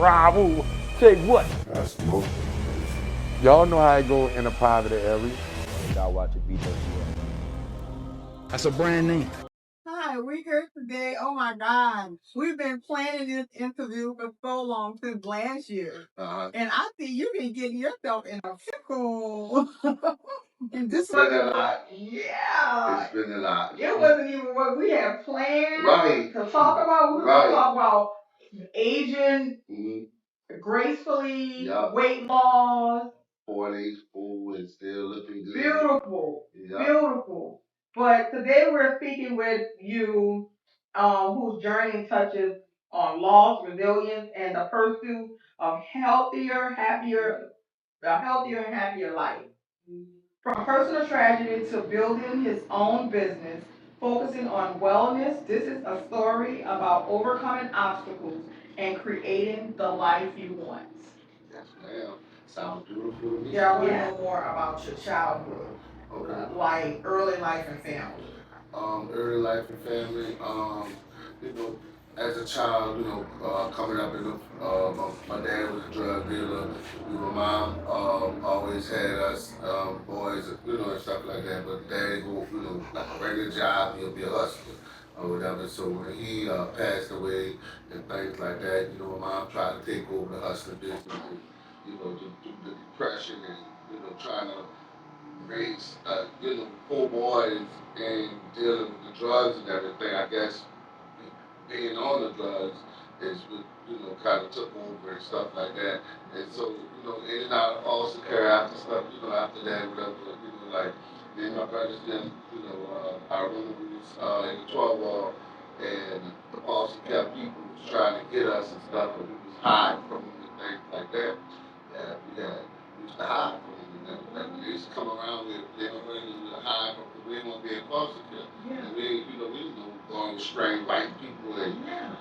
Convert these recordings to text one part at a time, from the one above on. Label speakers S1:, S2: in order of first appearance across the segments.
S1: Bravo. Say what?
S2: That's smoke.
S1: Y'all know how it go in a private area.
S3: Y'all watching BWFMEDIA.
S4: That's a brand name.
S5: Hi, we're here today. Oh my God. We've been planning this interview for so long, since last year. And I see you've been getting yourself in a pickle. And this
S2: It's been a lot.
S5: Yeah.
S2: It's been a lot.
S5: It wasn't even what we had planned
S2: Right.
S5: to talk about. We were
S2: Right.
S5: going to talk about aging gracefully, weight loss.
S2: 40s, full, and still looking good.
S5: Beautiful.
S2: Yeah.
S5: Beautiful. But today we're speaking with you, whose journey touches on loss, resilience, and the pursuit of a healthier and happier life. From personal tragedy to building his own business, focusing on wellness, this is a story about overcoming obstacles and creating the life you want.
S2: Yes, ma'am. Sounds beautiful to me.
S5: Yeah, I want to know more about your childhood.
S2: Okay.
S5: Like early life and family.
S2: Early life and family. You know, as a child, coming up in the, my dad was a drug dealer. My mom always had us boys, and stuff like that. But daddy go, like a regular job, he'll be a hustler or whatever. So when he passed away and things like that, my mom tried to take over the hustling business. And, through the depression and trying to raise, 4 boys and dealing with the drugs and everything. I guess being on the drugs is what, kind of took over and stuff like that. And so, in and out of foster care after stuff, after that, whatever, like, me and my brothers, then, I remember we was in the 12 wall and the foster care people was trying to get us and stuff, and we was hiding from them and things like that. We used to hide from them and everything. They used to come around with, they don't really hide from them. We didn't want to be in foster care. Yeah. And we didn't know going with strange white people and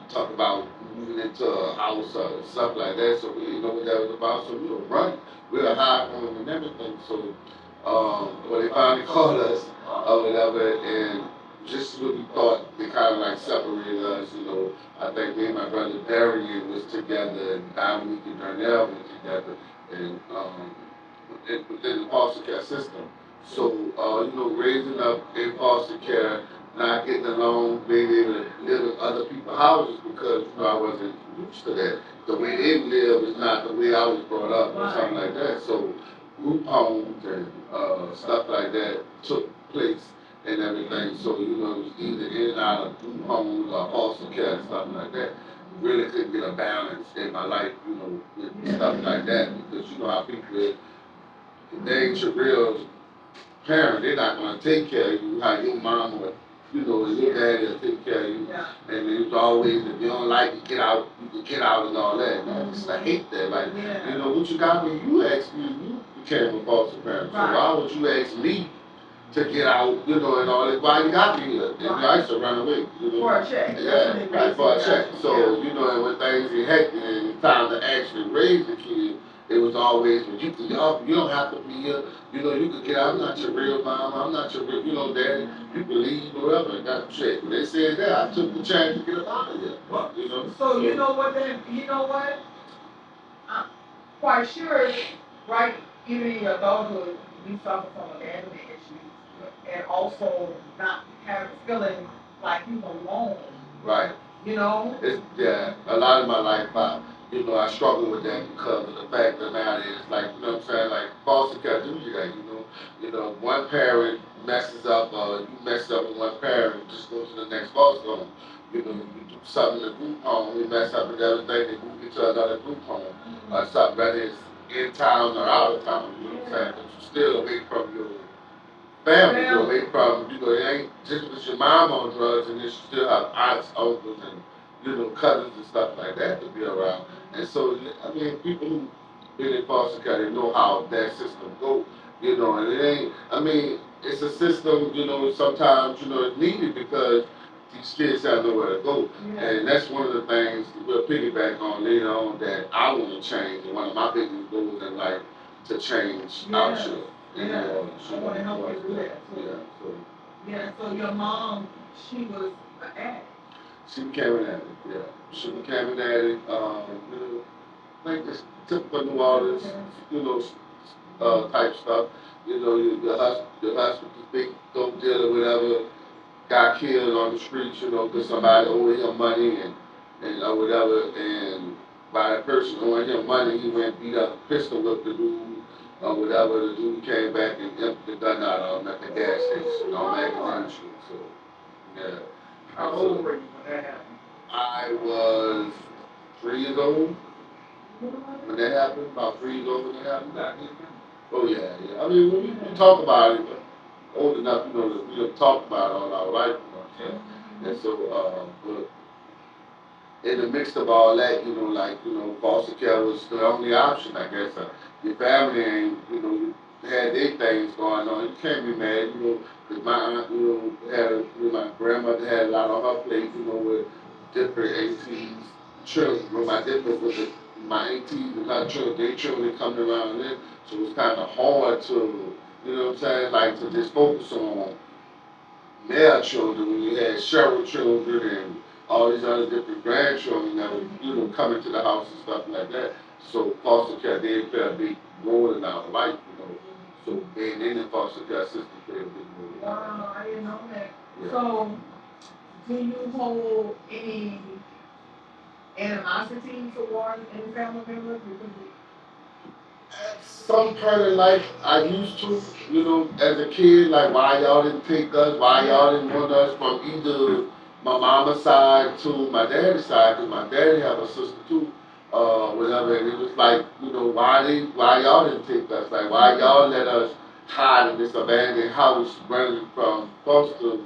S2: talk about moving into a house or stuff like that. So we didn't know what that was about. So we were running. We were hiding from them and everything. So when they finally called us or whatever, and just what we thought, they kind of like separated us. I think me and my brother Deroy was together, and Dominique and Darnell were together, and within the foster care system. So, raising up in foster care, not getting along, being able to live in other people's houses because, I wasn't used to that. The way they live is not the way I was brought up or something like that. So, group homes and stuff like that took place and everything. So, it was either in and out of group homes or foster care and stuff like that. Really couldn't get a balance in my life, with stuff like that because you know how people is. If they ain't your real parent, they're not going to take care of you how your mom would, and your daddy will take care of you. Yeah. And it was always, if you don't like it, get out, you can get out and all that. And I hate that. Like, what you got when you asked me, you became a foster parent. So why would you ask me to get out, and all that? Why you got me here? And I used to run away.
S5: For a check.
S2: Yeah, right, for a check. So, and when things get hectic and it's time to actually raise the kid, it was always, when you don't have to be here. You could get out. I'm not your real mom. I'm not your real, daddy. You can leave, whatever. And got check. When they said that, I took the chance to get up out of here.
S5: So you know what? I'm quite sure, right? Even in your adulthood, you suffer from abandonment issues, and also not feeling like you belong.
S2: Right. It's a lot of my life, I struggle with that because of the fact that now is like, what I'm saying, like foster care do you that, one parent messes up, you mess up with one parent, just go to the next foster home. You do something in a group home, you mess up with everything, they move you to another group home, or something, whether it's in town or out of town, you know what I'm saying, but you're still away from your family, you're away from, it ain't just with your mom on drugs, and then you still have aunts, uncles, and, cousins and stuff like that to be around. And so, people who been in foster care, they know how that system goes, and it ain't, it's a system, sometimes, it's needed because these kids have nowhere to go. Yeah. And that's one of the things we'll piggyback on later on that I want to change, and one of my biggest goals in life to change our children.
S5: I want to help you do that. So your mom, she was an addict.
S2: She became an addict, yeah. She became an addict, like this typical New Orleans, you know, type stuff. You know, your husband, the big dope dealer, whatever, got killed on the streets, you know, because somebody owed him money and whatever, and by that person owing him money, he went beat up, pistol whipped the dude, or whatever. The dude came back and emptied the gun out of him at the gas station on Magazine Street. So, yeah.
S5: How old were you when that happened?
S2: I was 3 years old when that happened, about 3 years old when that happened. Oh, yeah, yeah. I mean, when you talk about it, old enough, you know, to talk about it all our life, you know. And so, but in the midst of all that, you know, like, you know, foster care was the only option, I guess. Your family ain't, you know, you had their things going on. You can't be mad, you know, because my aunt, you know, my grandmother had a lot on her plate, you know, with different aunties, children, you know, my aunties and her children, their children coming around there. So it was kind of hard to, you know what I'm saying, like to just focus on male children when you had several children and all these other different grandchildren that were, you know, coming to the house and stuff like that. So foster care did play a big role in our life, you know. So being in the foster care system played a big role.
S5: Wow, I didn't know that.
S2: Yeah.
S5: So, do you hold any animosity towards any family members?
S2: At some point in life, I used to, you know, as a kid, like why y'all didn't take us, why y'all didn't want us from either my mama's side to my daddy's side, because my daddy had a sister too, whatever, and it was like, you know, why y'all didn't take us, like why y'all let us hide in this abandoned house running from foster,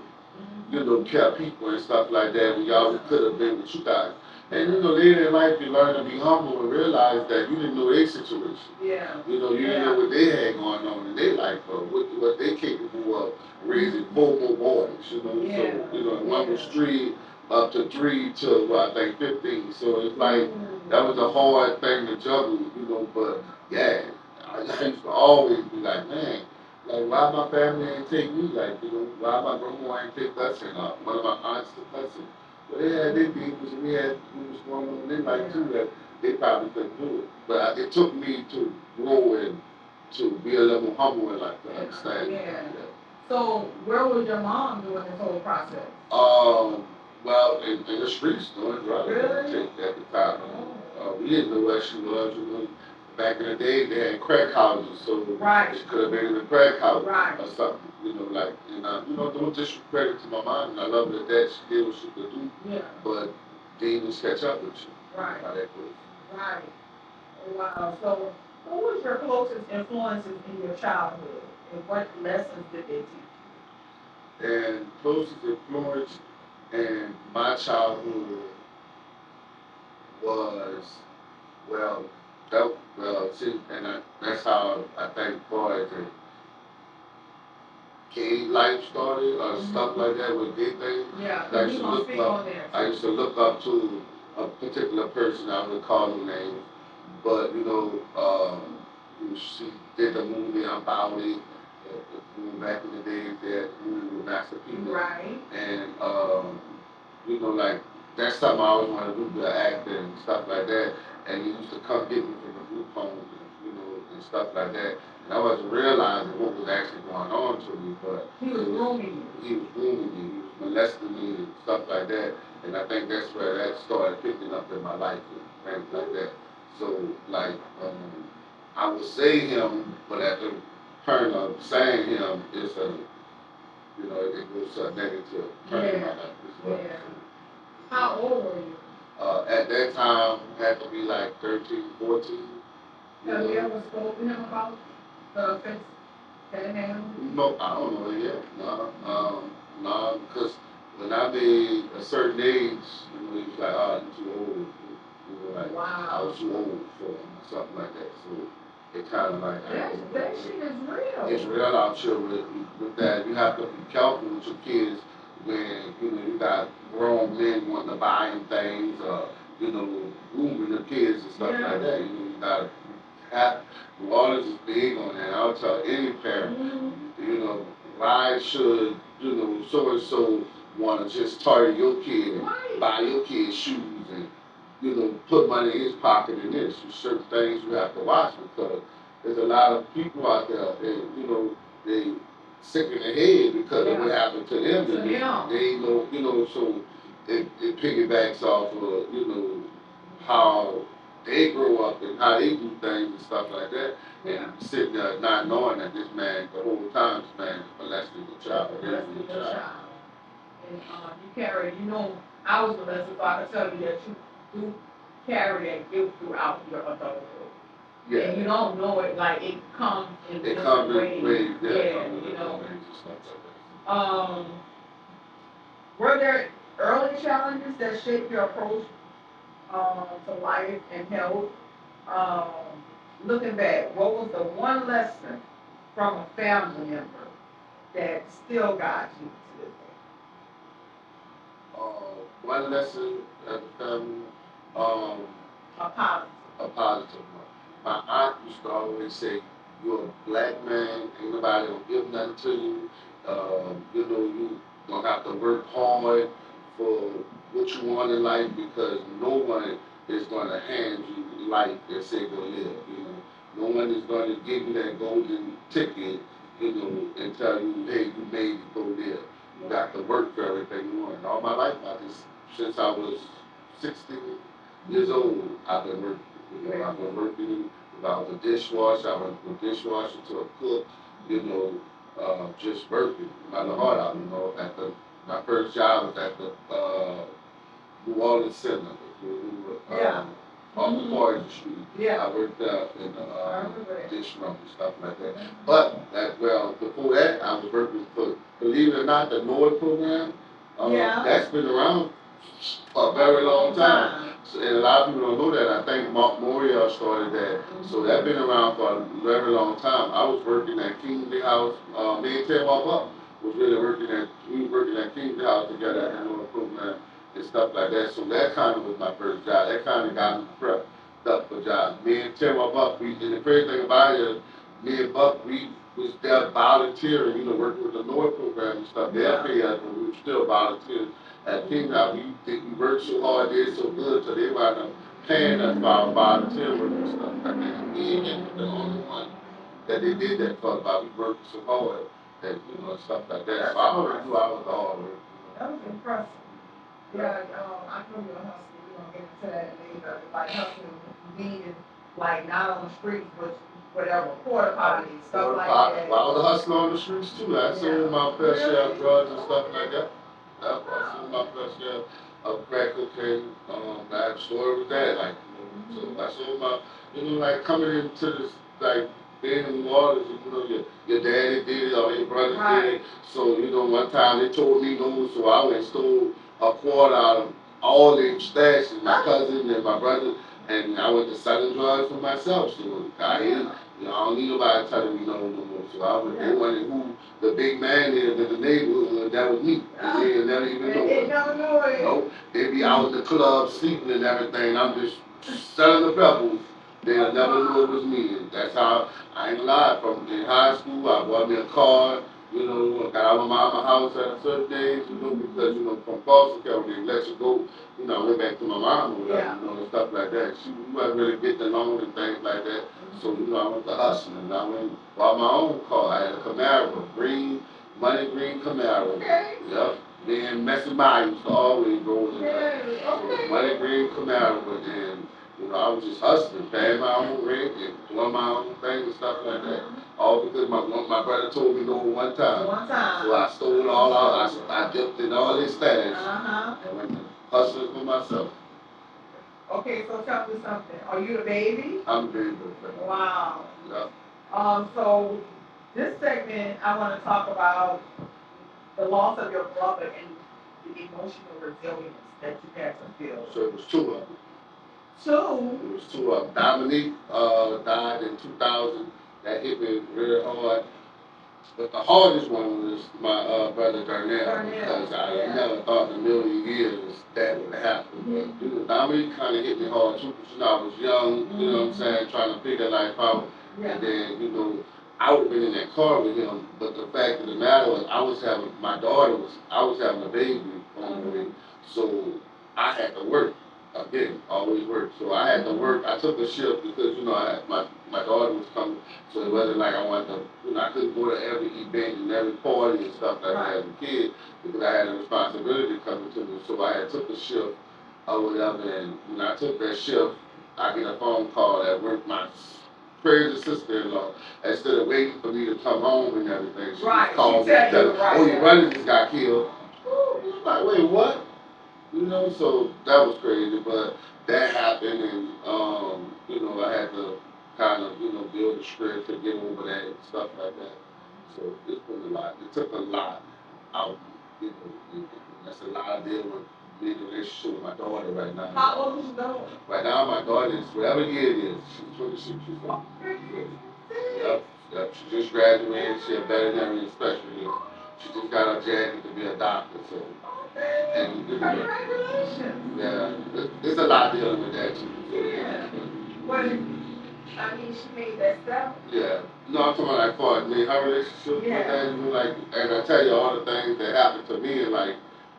S2: you know, care people and stuff like that when y'all could have been with you guys. And you know, later in life, you learn to be humble and realize that you didn't know their situation.
S5: Yeah.
S2: You know, you didn't know what they had going on in their life, or what they capable of raising 4 more boys. You know, so you know, one was 3 up to 3 to I think 15. So it's like that was a hard thing to juggle. You know, but yeah, I used to always be like, man. Like, why my family ain't take me? Like, you know, why my grandma ain't take us and one of my aunts took us and but they had their peoples and we was going on in their life too that they probably couldn't do it. But it took me to grow and to be a little humble and like to understand.
S5: Yeah. So where was your mom during this whole process?
S2: Well, in the streets doing drugs.
S5: Really?
S2: At the time. We didn't know where she was, you know. Back in the day, they had crack houses, so she could have been in a crack house or something, you know, like, and you know, don't disrespect to my mom, and I love her that she did what she could do, but demons catch up with you.
S5: Right.
S2: How that goes.
S5: Right. Wow. So, who was your closest influences in your childhood, and what lessons did they teach
S2: you? And closest influence in my childhood was, well, see, and that's how I think far as gay life started or stuff like that with gay things.
S5: Yeah,
S2: I used to look up to a particular person, I would call them names, but you know, she did the movie About It, back in the days, that movie with Master P.
S5: Right.
S2: And you know, like that's something I always wanted to do, the acting and stuff like that. And he used to come get me from the group homes and you know and stuff like that. And I wasn't realizing what was actually going on to me, but
S5: he was grooming you.
S2: He was grooming me. He was molesting me and stuff like that. And I think that's where that started picking up in my life and things like that. So like I would say him, but at the turn of saying him is a you know it goes to a negative turn in my life as well.
S5: Yeah. How old were you?
S2: At that time, had to be like 13, 14.
S5: Have you ever spoken to him about the offense that it happened?
S2: No, I don't know it yet. No, because when I made a certain age, you know, he was like, oh, you too old. You know, like, I was too old for him, or something like that. So it kind of like...
S5: That shit is real.
S2: It's real out here with that. You have to be careful with your kids when, you know, you got grown men wanting to buy them things or, you know, grooming the kids and stuff like that. You know, you got to have... New Orleans is big on that. I'll tell any parent, you know, why should, you know, so-and-so want to just target your kid and buy your kid shoes and put money in his pocket and this. There's certain things you have to watch because there's a lot of people out there that, they sick in the head because of what happened to them.
S5: So,
S2: They so it piggybacks off of, how they grow up and how they do things and stuff like that. And sitting there not knowing that this man, the whole time, this man is molesting the child.
S5: And you carry, I was molested, so I can tell you that you do carry that guilt throughout your adulthood.
S2: Yeah.
S5: And you don't know it, like it comes in
S2: It
S5: different
S2: comes
S5: ways.
S2: in ways,
S5: Were there early challenges that shaped your approach to life and health? Looking back, what was the one lesson from a family member that still guides you to this
S2: one lesson as a family,
S5: day?
S2: a positive one. My aunt used to always say, "You're a black man. Ain't nobody gonna give nothing to you. You gonna have to work hard for what you want in life because no one is gonna hand you life and say go live. No one is gonna give you that golden ticket. And tell you, hey, you made it, go live. You got to work for everything you want." And all my life, since I was 16 years old, I've been working. I've been working. If I was a dishwasher, I went from a dishwasher to a cook. Just working. No matter hard out. My first job was at the New Orleans Center. Off the Forest Street.
S5: Yeah.
S2: I worked out in the dish room and stuff like that. But before that, I was working for, believe it or not, the NORD program. That's been around for a very long time. So, and a lot of people don't know that. I think Mark Morial started that. So that's been around for a very long time. I was working at Kingsley House. Me and Tim Up was we were working at Kingsley House together at the NORD program and stuff like that. So that kind of was my first job. That kind of got me prepped up for jobs. Me and Tim Buck, and the crazy thing about it is, me and Buck, we was there volunteering, working with the NORD program and stuff. They'll pay us, but we were still volunteering at King House. We worked so hard, did so good, so they wound up paying us for our volunteer work and stuff like that. And me and him was the only one that they did that for, but we worked so hard and stuff like that. So I always knew I was hard work.
S5: That was impressive. Yeah, I know you're a hustler. We're gonna get into that later. Like hustling, meaning like not on the streets, but whatever, porta potties, stuff like that.
S2: Well, I was a hustler on the streets too. I sold my fair share of drugs and stuff like that. I sold my fair share of crack cocaine. I had a story with that. So I sold my, like coming into this, like being in New Orleans, your daddy did it or your brothers did it. So, one time they told me no, so I went and stole a quarter out of all their stashes, my cousin and my brother, and I went to selling drugs for myself. So I don't need nobody telling me no more. So I went, they wanted who the big man is in the neighborhood, that was me. And they never even know it. Nope. They be out in the club, sleeping and everything. I'm just selling the pebbles. They'll never know it was me. And that's how, I ain't lied. From in high school, I bought me a car. I got out of my house at certain days, because, from foster care, when they let you go, I went back to my mom or whatever, and stuff like that. She wasn't really getting along and things like that. So, I went to hustling, and I went and bought my own car. I had a Camaro, money green Camaro. Yep. Me and Messi Myers used to always go in there. So, money green Camaro, and I was just hustling, paying my own rent and doing my own thing and stuff like that. All because my brother told me no one time. So I stole it all out. I dipped in all his stash and went hustling for myself.
S5: Okay, so tell me something. Are you the baby?
S2: I'm the baby.
S5: Wow.
S2: Yeah.
S5: So this segment, I want to talk about the loss of your brother and the emotional resilience that you had to feel.
S2: So it was two of them.
S5: Two?
S2: It was two of them. Dominique died in 2000. That hit me really hard. But the hardest one was my brother Darnell, because I never thought in a million years that would happen. But Dominique kind of hit me hard too, because I was young, you know what I'm saying, trying to figure life out. And then, I would have been in that car with him, but the fact of the matter was, I was having a baby on the way, so I had to work. again, always work. So I had to work. I took a shift because, I had, my daughter was coming. So it wasn't like I wanted to, I couldn't go to every event and every party and stuff like that as a kid because I had a responsibility coming to me. So I had took a shift or whatever. And when I took that shift, I get a phone call at work. My crazy sister-in-law, instead of waiting for me to come home and everything, she just called me and said, "Oh, your brother just got killed." I'm like, wait, what? So that was crazy, but that happened, and I had to kind of, build the strength to get over that and stuff like that. So it's been a lot. It took a lot out, that's a lot of dealing with being in a relationship with my daughter right now.
S5: How old is your daughter?
S2: Right now, my daughter is whatever year it is. She's 26. She's 26. Yep. She just graduated. She's a veterinary specialist. She just got her jacket to be a doctor. So. And
S5: Congratulations.
S2: yeah, there's a lot dealing with that too.
S5: Yeah. What? I mean, she made that step.
S2: Yeah. No, I'm talking about like for her relationship with that, and I tell you all the things that happened to me, and like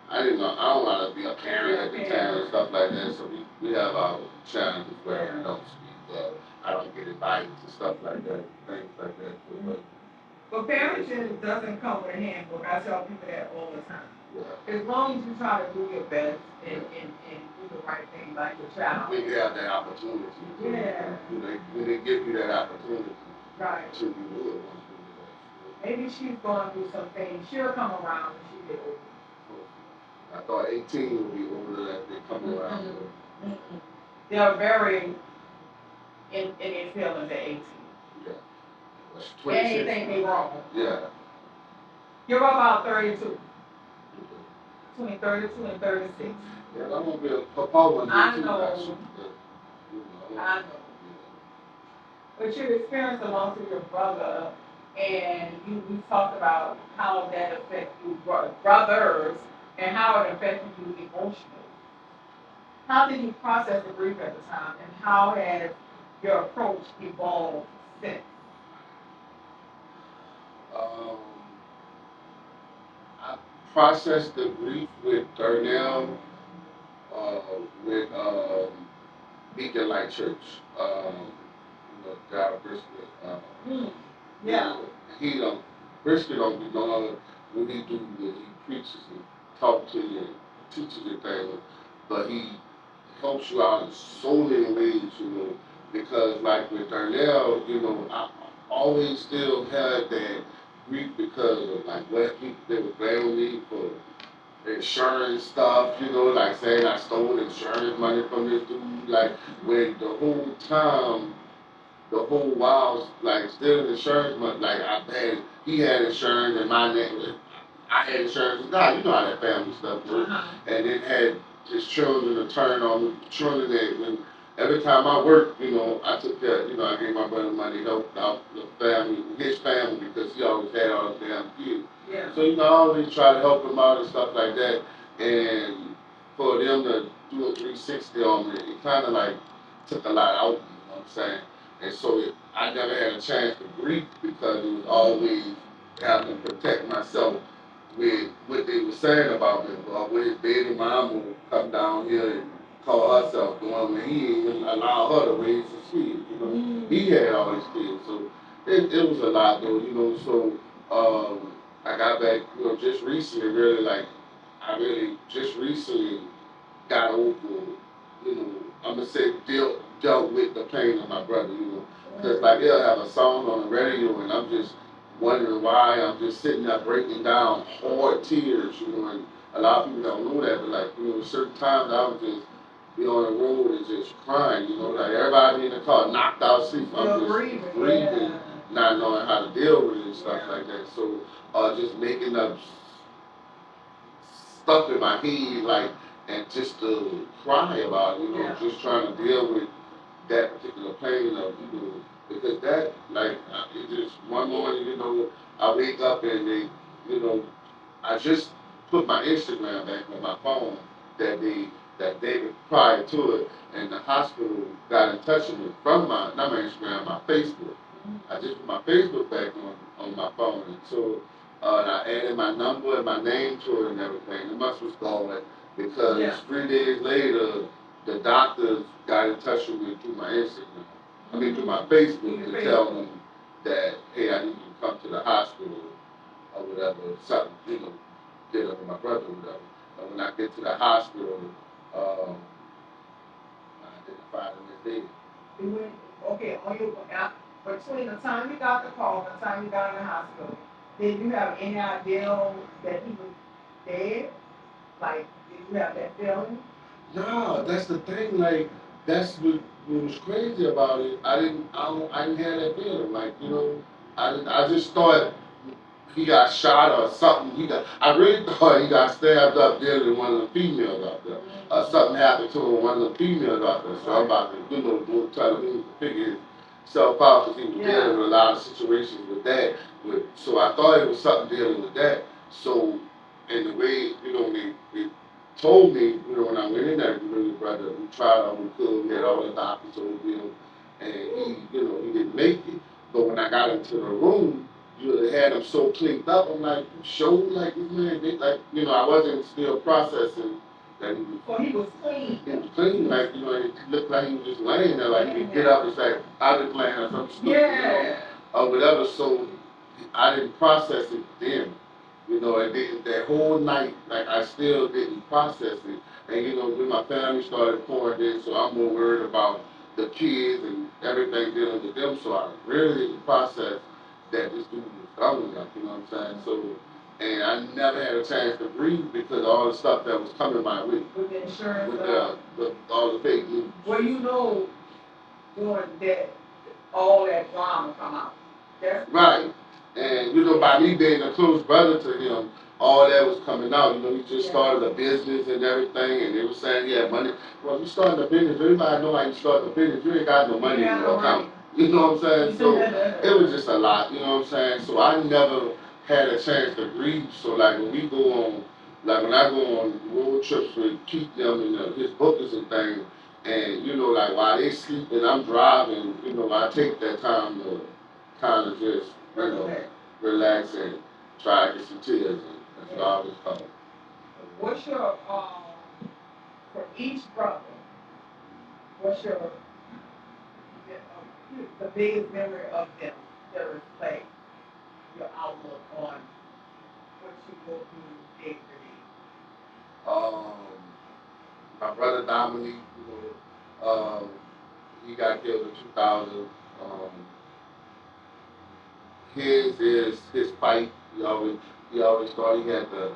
S2: I didn't know, I don't want to be a parent at the time and stuff like that. So we have our challenges where we don't speak, I don't get advice and stuff like that, things like that.
S5: But parenting doesn't come with a handbook. I tell people that all the time.
S2: Yeah.
S5: As long as you try to do your best and do the right thing by your child.
S2: When you have that opportunity.
S5: Yeah.
S2: When they give you that opportunity.
S5: Right.
S2: To do it.
S5: Maybe she's going through some things. She'll come around when she get older.
S2: I thought 18 would be older as they come around.
S5: Mm-hmm. They're very in their feelings at 18.
S2: Yeah.
S5: And they think they wrong.
S2: Yeah.
S5: You're about 32. Between 32 and 36.
S2: Yeah, I'm gonna be a papa one day
S5: I
S2: too.
S5: know. I know. But you experienced a loss of your brother, and we talked about how that affected you, brothers, and how it affected you emotionally. How did you process the grief at the time, and how has your approach evolved since?
S2: I processed the grief with Darnell, with Beacon Light Church. God Brisket.
S5: Yeah.
S2: He don't Brisket don't be knowing what he do when he preaches and talks to you and teaches you things, but he helps you out in so many ways, because like with Darnell, I always still had that grief because of like what people they would blame me for insurance stuff, like saying I stole insurance money from this dude, like when the whole time the whole while, like stealing insurance money, like he had insurance and my name, I had insurance. God, you know how that family stuff works. And then had his children to turn on me, children that when every time I worked, I took care, I gave my brother money, helped out the family, his family, because he always had all the damn kids.
S5: Yeah.
S2: So, I always try to help him out and stuff like that. And for them to do a 360 on me, it kind of like took a lot out, you know what I'm saying? And so I never had a chance to grieve because it was always having to protect myself with what they were saying about me. When his baby mama would come down here and call herself the one when he didn't even allow her to raise his kids. He had all his kids. So it was a lot though, so I got back, just recently, really I really just recently got over, I'm gonna say dealt with the pain of my brother, because like they'll have a song on the radio and I'm just wondering why I'm just sitting there breaking down hard tears, and a lot of people don't know that, but certain times I would just be on the road and just crying, like everybody in the car knocked out sleep, I'm just breathing, not knowing how to deal with it and stuff like that. So just making up stuff in my head, and just to cry about it, just trying to deal with that particular pain of, because that, it just, one morning, I wake up and they, I just put my Instagram back on my phone that day prior to it, and the hospital got in touch with me from not my Instagram, my Facebook. I just put my Facebook back on my phone, and so and I added my number and my name to it and everything. The must was gone because 3 days later, the doctors got in touch with me through my Instagram. I mean, through my Facebook to tell me that, hey, I need you to come to the hospital or whatever, something, dealing with my brother or whatever. But when I get to the hospital, I identified him as dead.
S5: Okay, between the time you got the call and the time you got in the hospital, did you have any idea that he was dead? Like, did you have that feeling?
S2: No, that's the thing. Like, that's what was crazy about it. I didn't have that feeling. Like, I just thought he got shot or something. I really thought he got stabbed up there with one of the females out there. Something happened to him, one of the females out there. So I'm about to, go try to figure himself out because he was dealing with a lot of situations with that. So I thought it was something dealing with that. So, and the way, they told me, when I went in there, brother, we tried all we could, we had all the doctors over him, and he didn't make it. But when I got into the room, they had him so cleaned up. I'm like, you sure? Like, this man, I wasn't still processing that he was.
S5: Well, he was clean.
S2: He was clean, like, it looked like he was just laying there, like, he'd get up and say, I just playing or something stupid, or whatever. So I didn't process it then. And then that whole night, like, I still didn't process it. And, when my family started pouring in, so I'm more worried about the kids and everything dealing with them. So I really didn't process that this dude was coming, like, you know what I'm saying? So, and I never had a chance to breathe because of all the stuff that was coming my way.
S5: With the insurance?
S2: With all the fake news.
S5: Well, doing that, all that drama come out.
S2: Right. And, by me being a close brother to him, all that was coming out. He just started a business and everything, and they were saying he had money. Well, you starting a business, everybody know how you start a business. You ain't got no money in your account. You know what I'm saying? So it was just a lot, you know what I'm saying? So I never had a chance to breathe. So like when when I go on road trips with Keith them and his bookers and things, and like while they sleep and I'm driving, I take that time to kind of just, relax and try to get some tears in. That's what I always call it.
S5: What's your, for each brother, what's the biggest memory of them that reflect your outlook on what you go through day to day?
S2: My brother Dominique, he got killed in 2000. His fight. He always thought he had to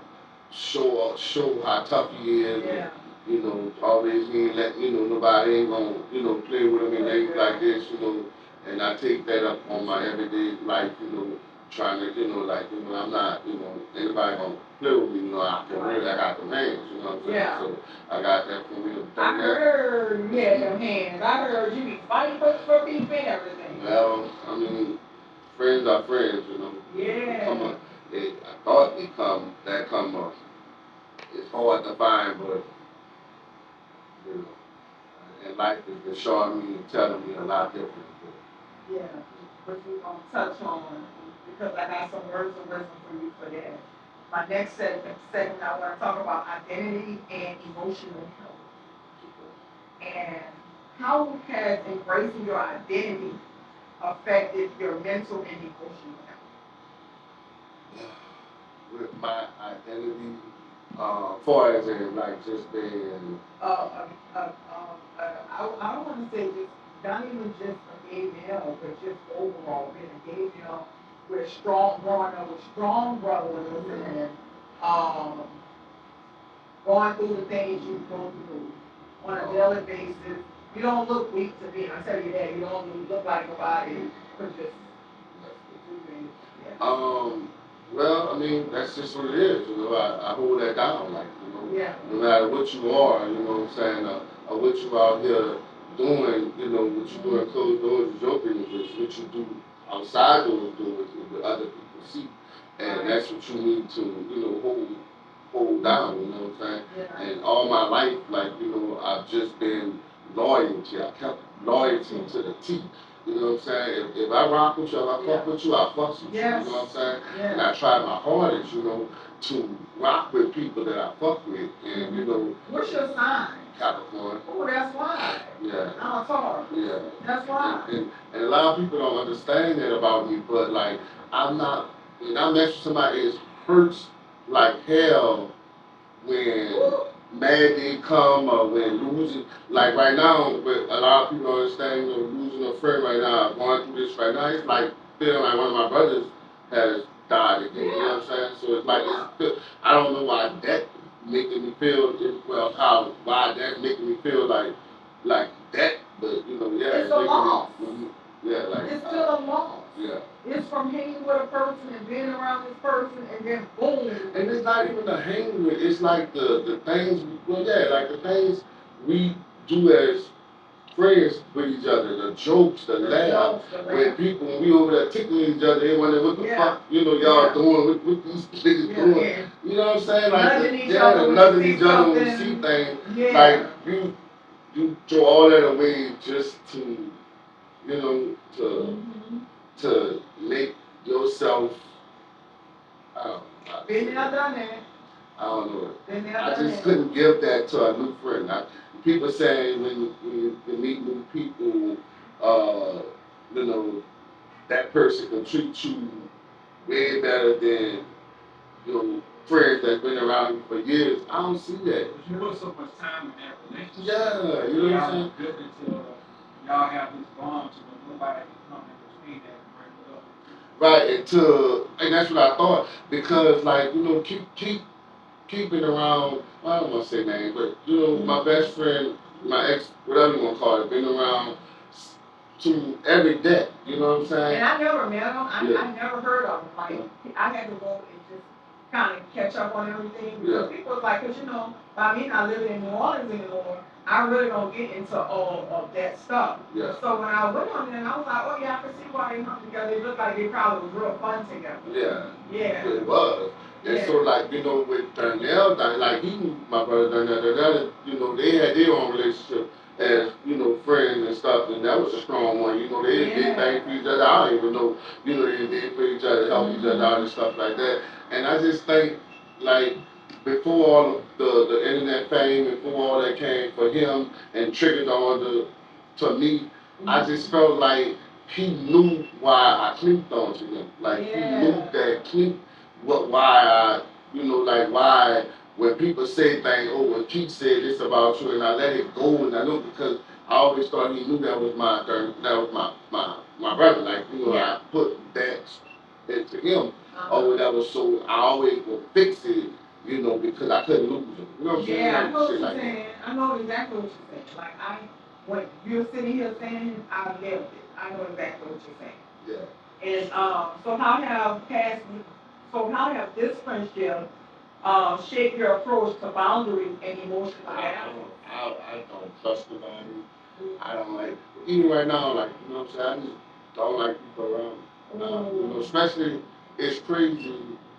S2: show how tough he is.
S5: Yeah.
S2: And, always he ain't let nobody ain't gonna play with him and things like this. And I take that up on my everyday life. Trying to I'm not anybody gonna play with me. I got them hands. You know what I'm saying?
S5: Yeah.
S2: So I got that from him.
S5: I heard you had them hands. I heard you be fighting for people and everything.
S2: Well, friends are friends,
S5: Yeah.
S2: I thought it's hard to find, but, and life has been showing me and telling me a lot different.
S5: Yeah, but we're going to touch on, because I got some words of wisdom for you for that. My next segment, I want to talk about identity and emotional health. And how has embracing your identity affected your mental and emotional health?
S2: With my identity, far as in like just being.
S5: I don't want to say just not even just a gay male, but just overall being a gay male with growing up with strong brothers and going through the things you go through on a daily basis. You don't look weak to me. I tell you that. You don't look like nobody could just do things. Yeah.
S2: Well, that's just what it is. I hold that down. Like, no matter what you are, you know what I'm saying, or what you out here doing, what you do in closed doors is your business. What you do outside those doors is what other people see. And that's what you need to, hold down, you know what I'm saying? Yeah. And all my life, I've just been loyalty. I kept loyalty to the T. You know what I'm saying? If I rock with you, if I fuck with you, I fuck with you.
S5: Yes.
S2: You know what I'm saying?
S5: Yes.
S2: And I try my hardest, to rock with people that I fuck with. And,
S5: What's your sign?
S2: Capricorn.
S5: Oh, that's why.
S2: Yeah.
S5: I'm a Taurus.
S2: Yeah.
S5: That's why.
S2: And a lot of people don't understand that about me, but like, I'm not, when I mess with somebody, it hurts like hell when mad day come or when losing, like right now, but a lot of people don't understand, you know, losing a friend right now, going through this right now, it's like feeling like one of my brothers has died again, you know what I'm saying? So it's like, I don't know why that making me feel, why that making me feel like that, but you know, yeah.
S5: It's a loss.
S2: Yeah, like.
S5: It's still a loss.
S2: Yeah.
S5: It's from hanging with a person and being around this person and then boom.
S2: And it's not even the hanging with, it's like the things, well, yeah, like the things we do as friends with each other, the jokes, the laugh, when people, when we over there tickling each other, they wonder what the fuck, you know, y'all doing, what these niggas doing.
S5: Yeah.
S2: You know what I'm saying? Like,
S5: Nudging each other
S2: when we see things. Like, you throw all that away just to, you know, to make yourself, I don't know.
S5: Been there, done that.
S2: I don't know.
S5: Been there,
S2: I
S5: done
S2: just
S5: that.
S2: couldn't give that to a new friend. People say when you meet new people, you know, that person can treat you way better than your friends that's been around you for years. I don't see that.
S6: You put so much time in that relationship.
S2: Yeah, you know what I'm saying?
S6: Good until y'all have this bond to where nobody can come in between that and break it up.
S2: Right, and that's what I thought, because like, you know, keeping around, I don't want to say name, but you know, my best friend, my ex, whatever you want to call it, been around to every day, you know what I'm saying?
S5: And I never met him. I never heard of him. Like, I had to go and just kind of catch up on everything. Because people was like, because you know, by me not living in New Orleans anymore, I really don't get into all of that stuff.
S2: Yeah.
S5: So when I went on there, I was like, oh yeah, I can see why they hung together. It looked like they probably was real fun together.
S2: Yeah.
S5: Yeah.
S2: It was. And so, like, you know, with Darnell, like, he knew my brother Darnell, you know, they had their own relationship as, you know, friends and stuff, and that was a strong one. You know, they did things for each other. I don't even know, you know, they did for each other, help each other out and stuff like that. And I just think, like, before all of the internet fame, before all that came for him and triggered on to me, I just felt like he knew why I clicked onto him. Like, he knew that why I, you know, like why when people say things, oh, when Keith said this about you, and I let it go, and I know because I always thought he knew that was my brother. Like, you know, I put that into him or whatever, so I always would fix it, you know, because I couldn't lose him. You know what I'm saying?
S5: Yeah, I know what you're
S2: like
S5: saying. I know exactly what you're saying. Like, when you're sitting here saying, I lived it. I know exactly what you're saying.
S2: Yeah.
S5: And so how have this friendship shaped your approach to boundaries and emotional balance?
S2: I don't trust nobody. I don't like, even right now, like, you know what I'm saying? I just don't like people around me. You know, especially, it's crazy,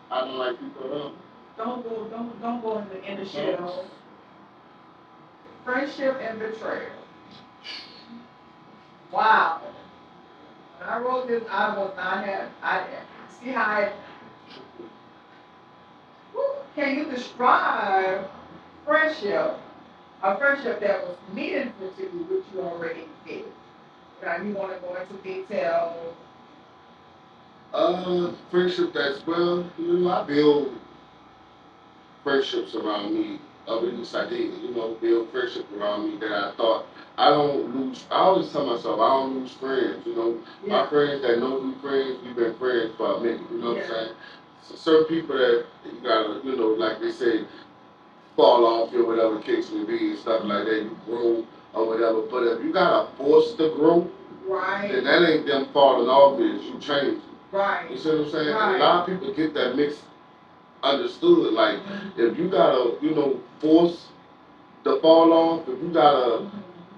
S2: I don't like people around me.
S5: Don't go in the shell. Friendship and betrayal. Wow. When I wrote this, I was not happy. I see how it. Can you describe friendship, a friendship that was meaningful to you, which you already did? Now you want to go into detail.
S2: Friendship that's, well, you know, I build friendships around me, of at least I did, you know, build friendship around me that I thought I don't lose. I always tell myself I don't lose friends, you know. My friends that know me friends, we've been friends for a minute, you know what I'm saying? So certain people that you gotta, you know, like they say, fall off or whatever the case may be and stuff like that, you grow or whatever. But if you gotta force to grow, then that ain't them falling off, it's you changing.
S5: Right.
S2: You see what I'm saying? And a lot of people get that mixed understood. Like, if you gotta, you know, force the fall off, if you gotta,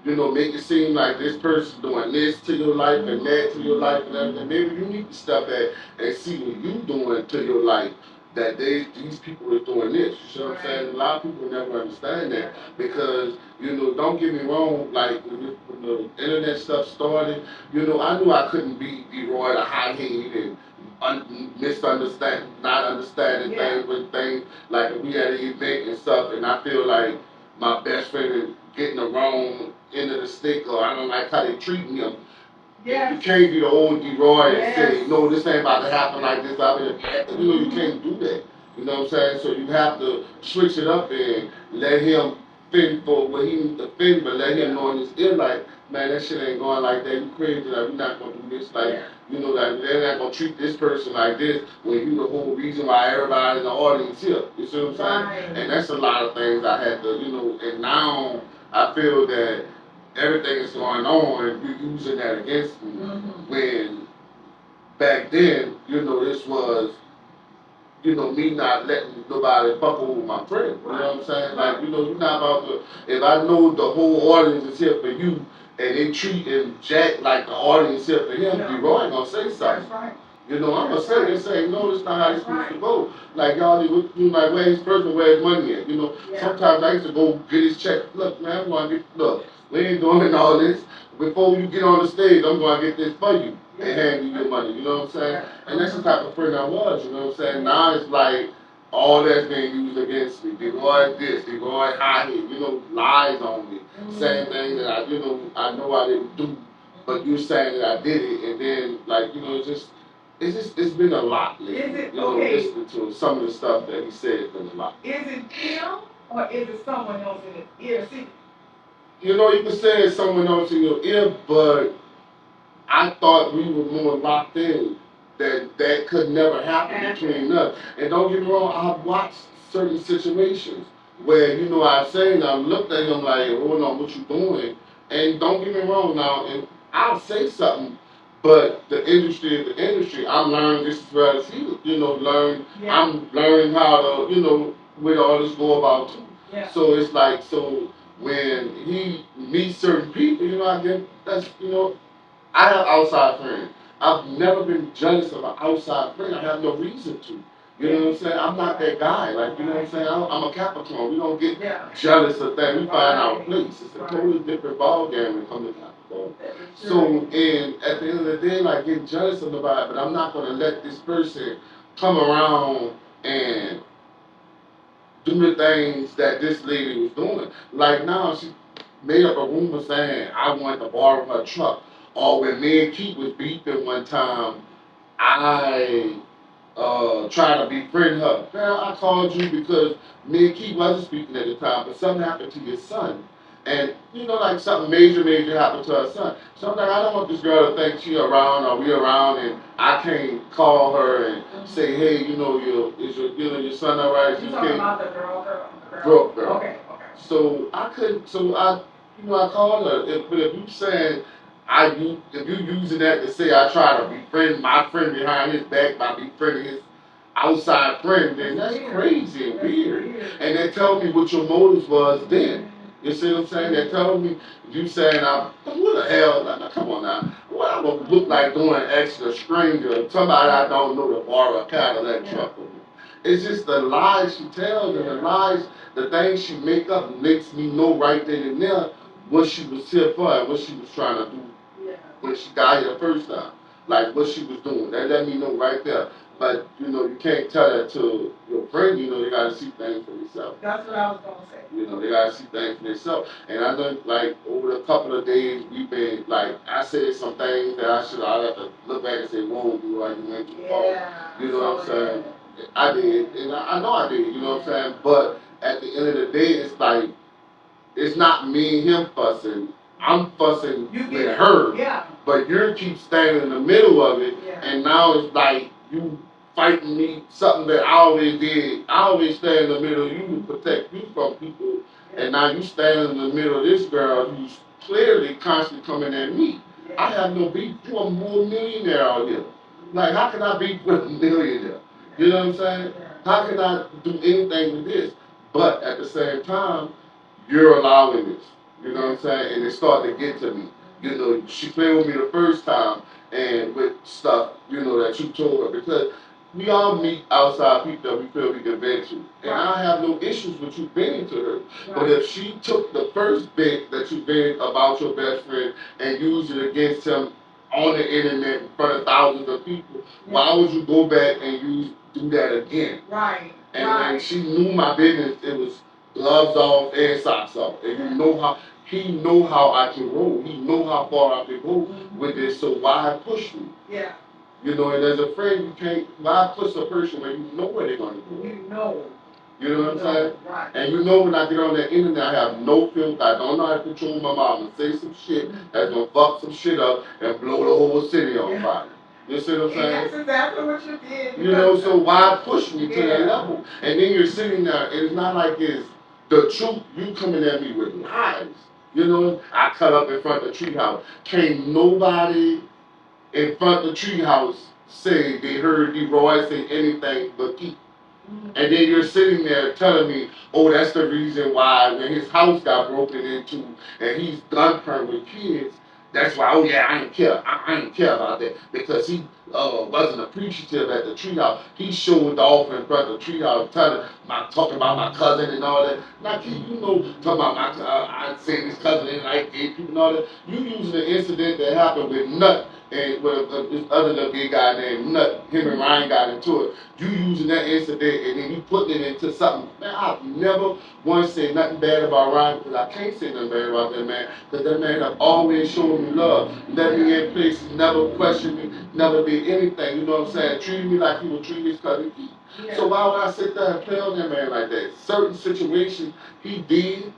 S2: you know, make it seem like this person doing this to your life and that to your life and everything, maybe you need to step back and see what you doing to your life that these people are doing this. You see what I'm saying? A lot of people never understand that because, you know, don't get me wrong, like when the internet stuff started, you know, I knew I couldn't be Deroy the hothead and misunderstand, not understanding things with things like if we had an event and stuff, and I feel like my best friend wrong end of the stick, or I don't like how they treating him.
S5: Yes.
S2: You can't be the old Deroy and
S5: Yes.
S2: say, no, this ain't about to happen like this. You know, you can't do that. You know what I'm saying? So you have to switch it up and let him fend for what he needs to fend, but let him know in his ear, like, man, that shit ain't going like that. You crazy. Like, we're not going to do this. Like, you know, like, they're not going to treat this person like this when you the whole reason why everybody in the audience here. You see what I'm saying?
S5: Right.
S2: And that's a lot of things I had to, you know, and now I feel that everything is going on and you're using that against me. When back then, you know, this was, you know, me not letting nobody fuck over my friend. You know what I'm saying? Like, you know, you're not about to, if I know the whole audience is here for you and they treating Jack like the audience here for him, Deroy gonna say something.
S5: That's right.
S2: You know, I'm gonna say, they say, no, that's not how it's supposed to go. Like, y'all, you like, where his person, where his money at? You know, sometimes I used to go get his check. Look, man, I'm gonna get, look, we ain't doing all this. Before you get on the stage, I'm gonna get this for you and hand you your money. You know what I'm saying? And that's the type of friend I was. You know what I'm saying? Now it's like all that's being used against me. Deroy this, Deroy hide it. You know, lies on me, saying things that I know I didn't do, but you saying that I did it, and then like it's been a lot lately.
S5: Is it,
S2: you know,
S5: okay,
S2: listening to some of the stuff that he said has been a lot.
S5: is it him or is it someone else in his ear? See,
S2: you know, you can say it's someone else in your ear, but I thought we were more locked in. That could never happen between us. And don't get me wrong, I've watched certain situations where, you know, I've looked at him like, hold on, what you doing? And don't get me wrong now, and I'll say something, but the industry is the industry. I'm learning this as well as he, you know, I'm learning how to, you know, with all this go about too.
S5: Yeah.
S2: So it's like, so when he meets certain people, you know, I get, that's, you know, I have outside friends. I've never been jealous of an outside friend. I have no reason to. You know what I'm saying? I'm not that guy. Like, you know what I'm saying? I'm a Capricorn. We don't get jealous of things. We find our place. It's a totally different ball game when it comes to Capricorn. So, and at the end of the day, like, getting jealous of nobody, but I'm not going to let this person come around and do the things that this lady was doing. Like now, she made up a rumor saying I wanted to borrow her truck. Or when me and Keith was beefing one time, I tried to befriend her. Girl, I called you because me and Keith wasn't speaking at the time, but something happened to your son. And, you know, like something major happened to her son. So I'm like, I don't want this girl to think she around or we around and I can't call her and say, hey, you know, your son all right?
S5: You talking about the girl?
S2: Girl.
S5: Okay.
S2: So I couldn't, I called her. But if you saying, if you using that to say I try to befriend my friend behind his back by befriending his outside friend, then that's crazy and weird. And they tell me what your motives was then. You see what I'm saying? They tell me you saying what the hell? Like, come on now. What I would look like doing extra stranger, somebody I don't know to borrow a Cadillac truck with me. It's just the lies she tells and the things she make up makes me know right then and there what she was here for and what she was trying to do when she got here the first time. Like what she was doing. That let me know right there. But, you know, you can't tell that to your friend. You know, you got to see things for yourself.
S5: That's what I was going to say.
S2: You know, they got to see things for themselves. And I know, like, over a couple of days, we've been, like, I said some things that I have to look back and say, whoa, you went too far. You know what I'm saying? I did. And I know I did, you know what I'm saying? But at the end of the day, it's like, it's not me and him fussing. I'm fussing with her. Yeah. But you keep standing in the middle of it. Yeah. And now it's like you fighting me, something that I always did. I always stand in the middle of you to protect you from people. Yeah. And now you stand in the middle of this girl who's clearly constantly coming at me. Yeah. I have no beef. You're a millionaire out here. Like, how can I be with a millionaire? You know what I'm saying? Yeah. How can I do anything with this? But at the same time, you're allowing this. You know what I'm saying? And it started to get to me. You know, she played with me the first time and with stuff, you know, that you told her. Because we all meet outside people that we feel we can vent to. And I have no issues with you venting to her. But if she took the first bit that you vented about your best friend and used it against him on the internet in front of thousands of people, why would you go back and do that again?
S5: Right.
S2: And when she knew my business, it was gloves off and socks off. And you know how, he know how I can roll. He know how far I can go with this. So why push me?
S5: Yeah.
S2: You know, and as a friend, you can't. Why push a person when you know where they're gonna go?
S5: You know.
S2: You know what I'm saying?
S5: Right.
S2: And you know when I get on that internet, I have no filter. I don't know how to control my mouth and say some shit that's gonna fuck some shit up and blow the whole city on fire. You see what I'm saying?
S5: And that's exactly what you did.
S2: You know, so why push me to that level? And then you're sitting there, and it's not like it's the truth. You coming at me with lies. You know, I cut up in front of the treehouse. Can't nobody in front of the treehouse say they heard Deroy say anything but Keith. And then you're sitting there telling me, oh, that's the reason why when his house got broken into and he's gun perm with kids, that's why, oh yeah, I didn't care. I didn't care about that because he wasn't appreciative at the treehouse. He showed off in front of the treehouse, talking about my cousin and all that. Now, you know, talking about I seen his cousin and like gay people and all that. You using the incident that happened with Nut and with this other little gay guy named Nut. Him and Ryan got into it. You using that incident and then you putting it into something. Man, I've never once said nothing bad about Ryan because I can't say nothing bad about that man because that man have always shown me love, let me in places, never questioned me, never did anything. You know what I'm saying? Treated me like he would treat his cousin Keith. So why would I sit there and play on that man like that? Certain situations he did.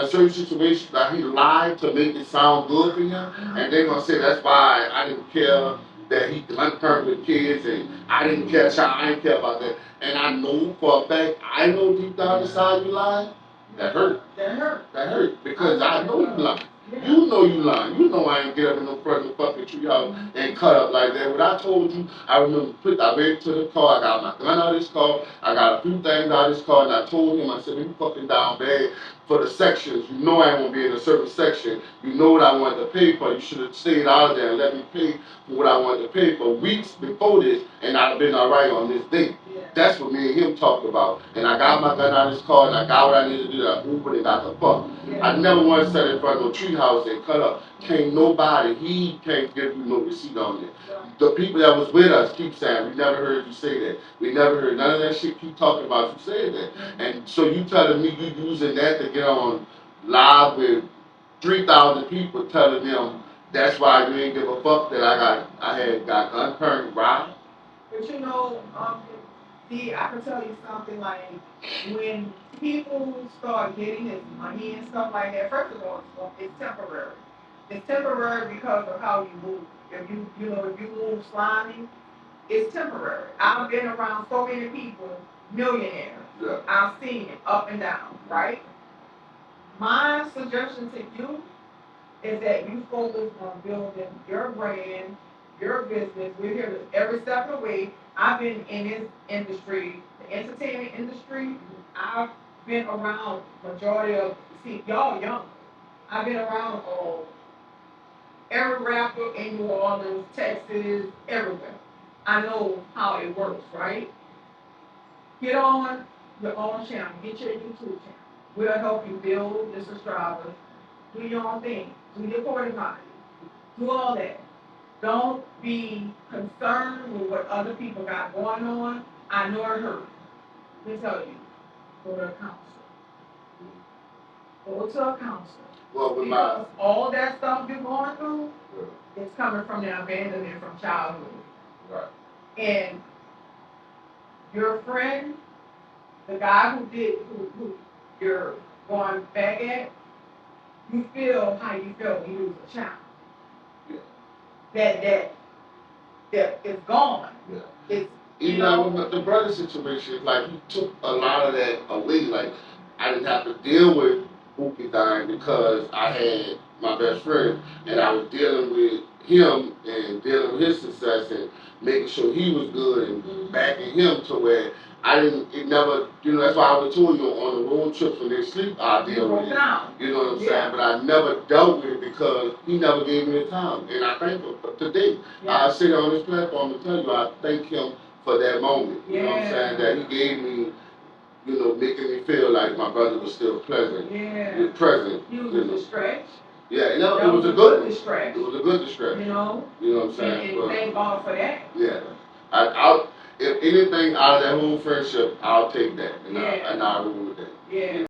S2: Certain situations that he lied to make it sound good for him, and they're gonna say that's why I didn't care that he unpermed with kids and I didn't care, I didn't care about that. And I know for a fact, I know deep down inside you lying. That hurt. That hurt. That hurt because I know you lying. You know you lying. You know I ain't get up in no front of the fucking treehouse and cut up like that. What I told you, I remember I went to the car, I got my gun out of this car, I got a few things out of this car, and I told him, I said, you fucking down bad for the sections. You know I ain't gonna be in a certain section. You know what I wanted to pay for. You should have stayed out of there and let me pay for what I wanted to pay for weeks before this, and I'd have been all right on this date. That's what me and him talked about. And I got my gun out of his car, and I got what I needed to do. I moved and got the fuck. I never once sat in front of no treehouse and cut up. Can't nobody, he can't give you no receipt on it. The people that was with us keep saying, we never heard you say that. We never heard none of that shit keep talking about you saying that. And so you telling me you using that to get on live with 3,000 people telling them that's why you ain't give a fuck that I had got unpermed robbed. But you know, I can tell you something like when people start getting his money and stuff like that, first of all, it's temporary. It's temporary because of how you move. If you move slimy, it's temporary. I've been around so many people, millionaires. Yeah. I've seen it up and down, right? My suggestion to you is that you focus on building your brand, your business. We're here every step of the way. I've been in this industry, the entertainment industry. I've been around majority of, y'all young. I've been around every rapper in New Orleans, Texas, everywhere. I know how it works, right? Get on your own channel. Get your YouTube channel. We'll help you build your subscribers. Do your own thing. Do your portfolio. Do all that. Don't be concerned with what other people got going on. I know it hurts. Let me tell you, go to a counselor. Go to a counselor. Well, because all that stuff you're going through is coming from the abandonment from childhood. Right. And your friend, the guy who you're going back at, you feel how you felt when you was a child. Yeah. That is gone. Yeah. It's with the brother situation, like he took a lot of that away. Like I didn't have to deal with Pookie dying because I had my best friend and I was dealing with him and dealing with his success and making sure he was good and backing him to where that's why I was told you on the road trips when they sleep, I deal with it. You know what I'm saying? But I never dealt with it because he never gave me the time. And I thank him for today. I sit on this platform and tell you I thank him for that moment. You know what I'm saying? That he gave me, making me feel like my brother was still present. Yeah. Present. He was a stretch. Yeah, it was a good distraction. It was a good distraction. You know what I'm saying? And thank God for that. Yeah. If anything out of that whole friendship, I'll take that. And I'll roll with that. Yeah.